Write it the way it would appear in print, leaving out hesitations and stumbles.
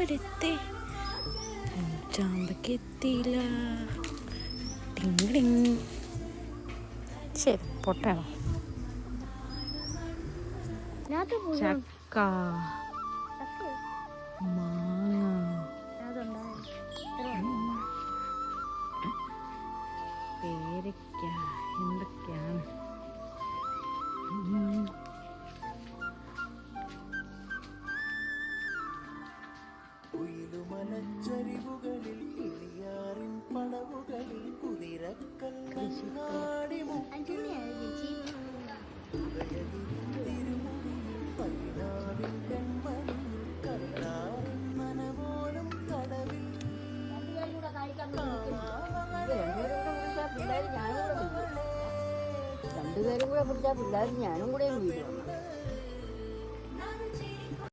ചാമ്പക്കെടുത്തേ ചാമ്പക്കെത്തിയില്ല. ടിങ് ശരി പൊട്ടാണോ ചക്ക മാങ്ങ പേരയ്ക്ക എന്തൊക്കെയാണ്. മലച്ചരിവുകളിൽ കിളിയാറിൻ പടവുകളിൽ കുതിരക്കല്ലാടി തിരുമുടിയിൽ പൈനാവിൻ പെൺമണിയിൽ കല്ലാറിൻ മനമോലും കടവിൽ രണ്ടുപേരും കൂടെ പിടിച്ചാൽ പിള്ളേർ ഞാനും കൂടെ വീഴും.